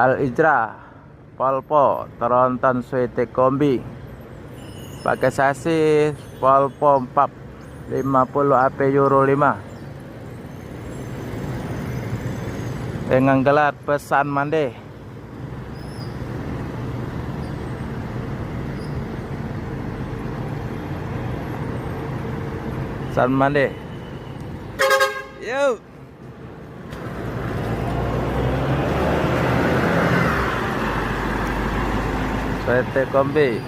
Al Ijra Polpo Tronton Suite Kombi pakai sasis Polpo 450 AP Euro 5 dengan gelar pesan mande. Pesan mande. Yuk. Suite Kombi.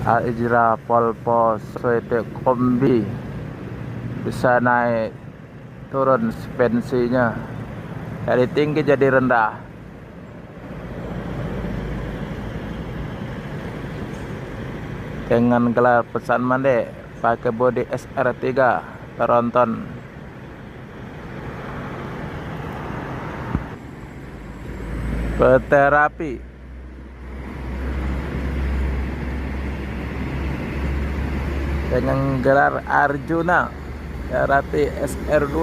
Al Ijra Polpo Suite Kombi bisa naik turun suspensinya dari tinggi jadi rendah. Dengan gelar pesan mande pakai bodi SR3 Tronton. Peterapi dengan gelar Arjuna Terapi SR2.